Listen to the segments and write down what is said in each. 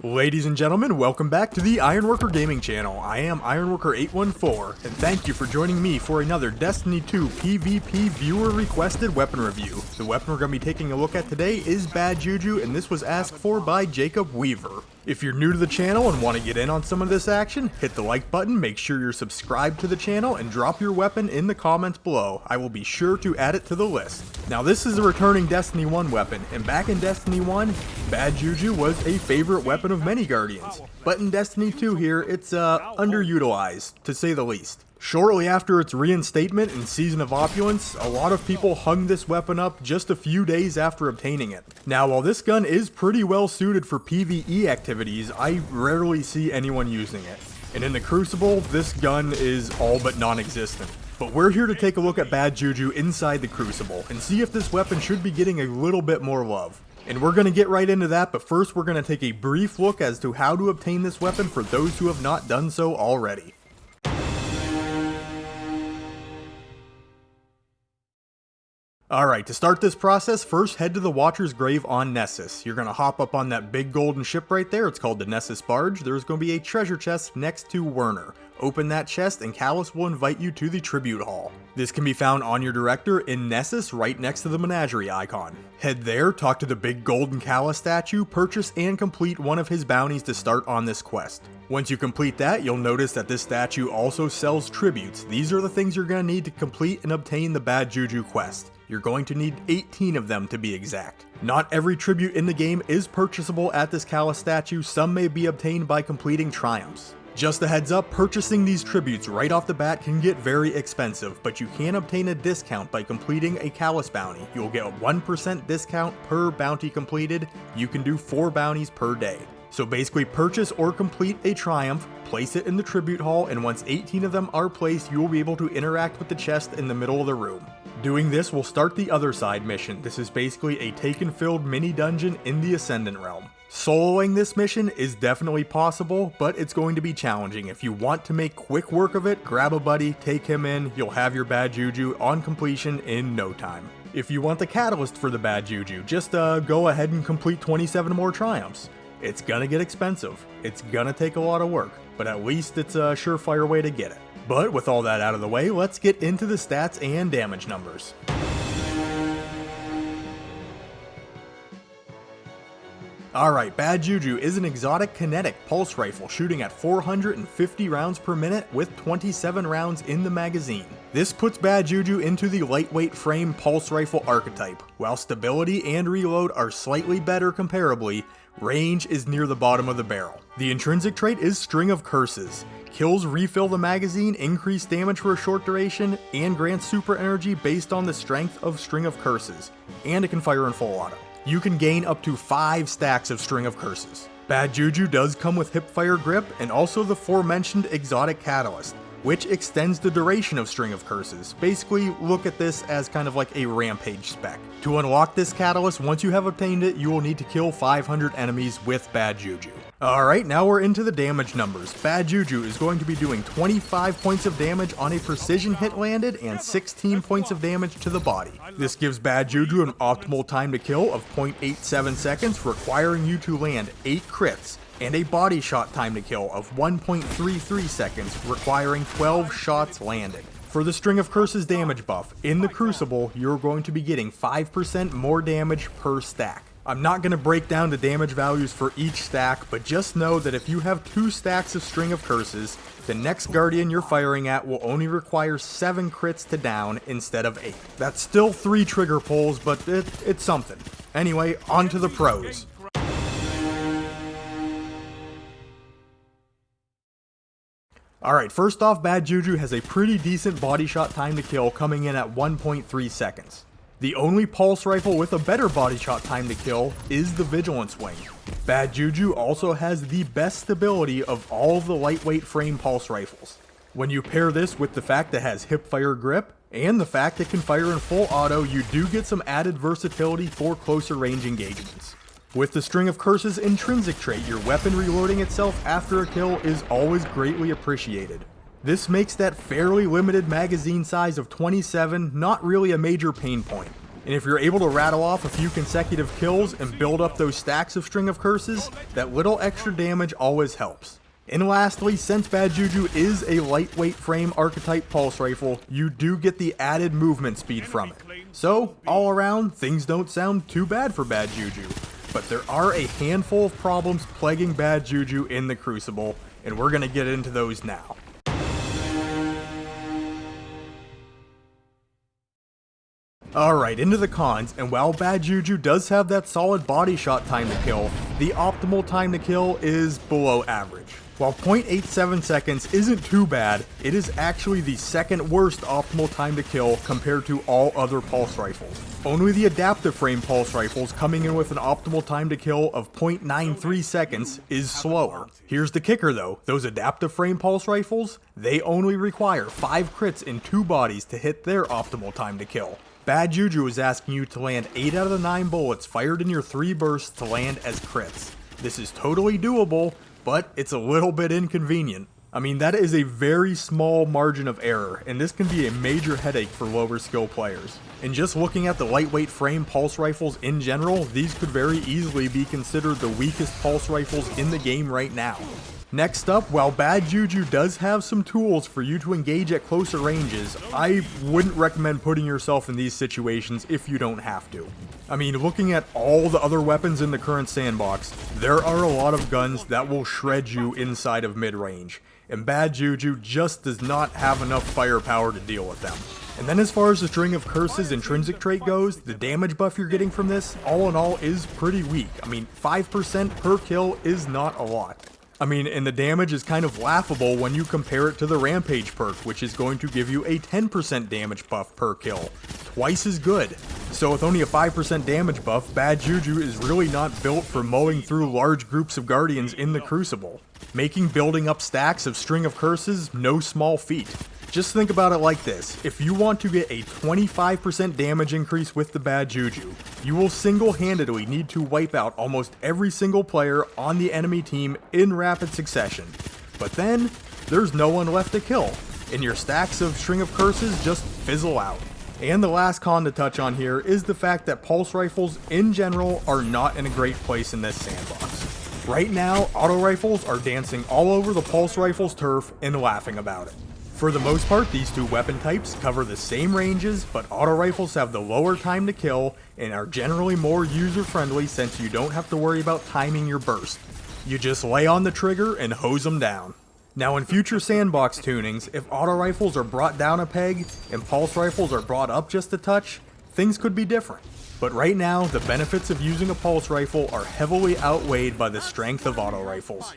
Ladies and gentlemen, welcome back to the Ironworker Gaming Channel. I am Ironworker814, and thank you for joining me for another Destiny 2 PvP viewer-requested weapon review. The weapon we're going to be taking a look at today is Bad Juju, and this was asked for by Jacob Weaver. If you're new to the channel and want to get in on some of this action, hit the like button, make sure you're subscribed to the channel, and drop your weapon in the comments below. I will be sure to add it to the list. Now this is a returning Destiny 1 weapon, and back in Destiny 1, Bad Juju was a favorite weapon of many Guardians. But in Destiny 2 here, it's underutilized, to say the least. Shortly after its reinstatement in Season of Opulence, a lot of people hung this weapon up just a few days after obtaining it. Now while this gun is pretty well suited for PvE activities, I rarely see anyone using it. And in the Crucible, this gun is all but non-existent. But we're here to take a look at Bad Juju inside the Crucible, and see if this weapon should be getting a little bit more love. And we're going to get right into that, but first we're going to take a brief look as to how to obtain this weapon for those who have not done so already. Alright, to start this process, first head to the Watcher's Grave on Nessus. You're going to hop up on that big golden ship right there, it's called the Nessus Barge. There's going to be a treasure chest next to Werner. Open that chest and Callus will invite you to the Tribute Hall. This can be found on your director in Nessus right next to the Menagerie icon. Head there, talk to the big golden Callus statue, purchase and complete one of his bounties to start on this quest. Once you complete that, you'll notice that this statue also sells tributes. These are the things you're going to need to complete and obtain the Bad Juju quest. You're going to need 18 of them to be exact. Not every tribute in the game is purchasable at this Callus statue, some may be obtained by completing triumphs. Just a heads up, purchasing these tributes right off the bat can get very expensive, but you can obtain a discount by completing a Callus bounty. You'll get a 1% discount per bounty completed. You can do 4 bounties per day. So basically purchase or complete a triumph, place it in the tribute hall, and once 18 of them are placed, you will be able to interact with the chest in the middle of the room. Doing this will start the other side mission. This is basically a take-and-filled mini dungeon in the Ascendant realm. Soloing this mission is definitely possible, but it's going to be challenging. If you want to make quick work of it, grab a buddy, take him in, you'll have your Bad Juju on completion in no time. If you want the catalyst for the Bad Juju, just go ahead and complete 27 more triumphs. It's gonna get expensive, it's gonna take a lot of work, but at least it's a surefire way to get it. But with all that out of the way, let's get into the stats and damage numbers. Alright, Bad Juju is an exotic kinetic pulse rifle shooting at 450 rounds per minute with 27 rounds in the magazine. This puts Bad Juju into the lightweight frame pulse rifle archetype. While stability and reload are slightly better comparably, range is near the bottom of the barrel. The intrinsic trait is String of Curses. Kills refill the magazine, increase damage for a short duration, and grants super energy based on the strength of String of Curses. And it can fire in full auto. You can gain up to 5 stacks of String of Curses. Bad Juju does come with hipfire grip and also the aforementioned exotic catalyst, which extends the duration of String of Curses. Basically, look at this as kind of like a rampage spec. To unlock this catalyst, once you have obtained it, you will need to kill 500 enemies with Bad Juju. Alright, now we're into the damage numbers. Bad Juju is going to be doing 25 points of damage on a precision hit landed and 16 points of damage to the body. This gives Bad Juju an optimal time to kill of 0.87 seconds, requiring you to land 8 crits, and a body shot time to kill of 1.33 seconds, requiring 12 shots landed. For the String of Curses damage buff, in the Crucible, you're going to be getting 5% more damage per stack. I'm not going to break down the damage values for each stack, but just know that if you have 2 stacks of String of Curses, the next Guardian you're firing at will only require 7 crits to down instead of 8. That's still 3 trigger pulls, but it's something. Anyway, on to the pros. Alright, first off, Bad Juju has a pretty decent body shot time to kill, coming in at 1.3 seconds. The only pulse rifle with a better body shot time to kill is the Vigilance Wing. Bad Juju also has the best stability of all of the lightweight frame pulse rifles. When you pair this with the fact it has hipfire grip, and the fact it can fire in full auto, you do get some added versatility for closer range engagements. With the String of Curses intrinsic trait, your weapon reloading itself after a kill is always greatly appreciated. This makes that fairly limited magazine size of 27 not really a major pain point. And if you're able to rattle off a few consecutive kills and build up those stacks of String of Curses, that little extra damage always helps. And lastly, since Bad Juju is a lightweight frame archetype pulse rifle, you do get the added movement speed from it. So, all around, things don't sound too bad for Bad Juju. But there are a handful of problems plaguing Bad Juju in the Crucible, and we're going to get into those now. Alright, into the cons, and while Bad Juju does have that solid body shot time to kill, the optimal time to kill is below average. While 0.87 seconds isn't too bad, it is actually the second worst optimal time to kill compared to all other pulse rifles. Only the adaptive frame pulse rifles, coming in with an optimal time to kill of 0.93 seconds, is slower. Here's the kicker though, those adaptive frame pulse rifles, they only require 5 crits in 2 bodies to hit their optimal time to kill. Bad Juju is asking you to land 8 out of the 9 bullets fired in your 3 bursts to land as crits. This is totally doable, but it's a little bit inconvenient. I mean, that is a very small margin of error, and this can be a major headache for lower skill players. And just looking at the lightweight frame pulse rifles in general, these could very easily be considered the weakest pulse rifles in the game right now. Next up, while Bad Juju does have some tools for you to engage at closer ranges, I wouldn't recommend putting yourself in these situations if you don't have to. I mean, looking at all the other weapons in the current sandbox, there are a lot of guns that will shred you inside of mid-range, and Bad Juju just does not have enough firepower to deal with them. And then as far as the String of Curses intrinsic trait goes, the damage buff you're getting from this, all in all, is pretty weak. I mean, 5% per kill is not a lot. I mean, and the damage is kind of laughable when you compare it to the Rampage perk, which is going to give you a 10% damage buff per kill. Twice as good. So with only a 5% damage buff, Bad Juju is really not built for mowing through large groups of Guardians in the Crucible, making building up stacks of String of Curses no small feat. Just think about it like this, if you want to get a 25% damage increase with the Bad Juju, you will single-handedly need to wipe out almost every single player on the enemy team in rapid succession. But then, there's no one left to kill, and your stacks of String of Curses just fizzle out. And the last con to touch on here is the fact that pulse rifles in general are not in a great place in this sandbox. Right now, auto rifles are dancing all over the pulse rifle's turf and laughing about it. For the most part, these two weapon types cover the same ranges, but auto rifles have the lower time to kill and are generally more user-friendly since you don't have to worry about timing your burst. You just lay on the trigger and hose them down. Now in future sandbox tunings, if auto rifles are brought down a peg and pulse rifles are brought up just a touch, things could be different. But right now, the benefits of using a pulse rifle are heavily outweighed by the strength of auto rifles.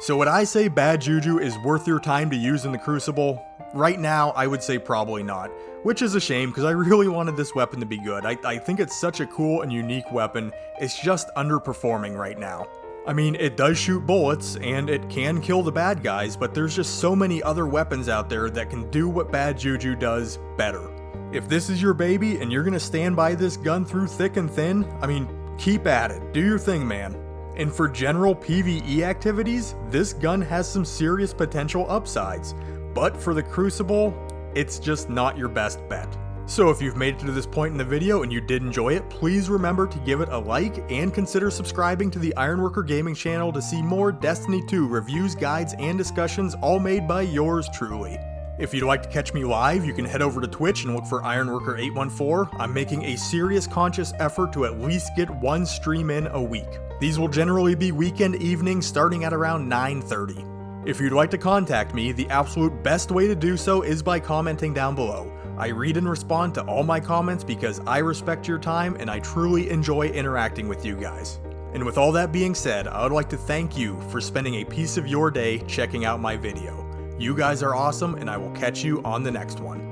So would I say Bad Juju is worth your time to use in the Crucible? Right now, I would say probably not, which is a shame because I really wanted this weapon to be good. I think it's such a cool and unique weapon, it's just underperforming right now. I mean, it does shoot bullets, and it can kill the bad guys, but there's just so many other weapons out there that can do what Bad Juju does better. If this is your baby and you're gonna stand by this gun through thick and thin, I mean, keep at it, do your thing, man. And for general PvE activities, this gun has some serious potential upsides, but for the Crucible, it's just not your best bet. So if you've made it to this point in the video and you did enjoy it, please remember to give it a like and consider subscribing to the Ironworker Gaming channel to see more Destiny 2 reviews, guides, and discussions all made by yours truly. If you'd like to catch me live, you can head over to Twitch and look for Ironworker814. I'm making a serious conscious effort to at least get one stream in a week. These will generally be weekend evenings starting at around 9:30. If you'd like to contact me, the absolute best way to do so is by commenting down below. I read and respond to all my comments because I respect your time and I truly enjoy interacting with you guys. And with all that being said, I would like to thank you for spending a piece of your day checking out my video. You guys are awesome, and I will catch you on the next one.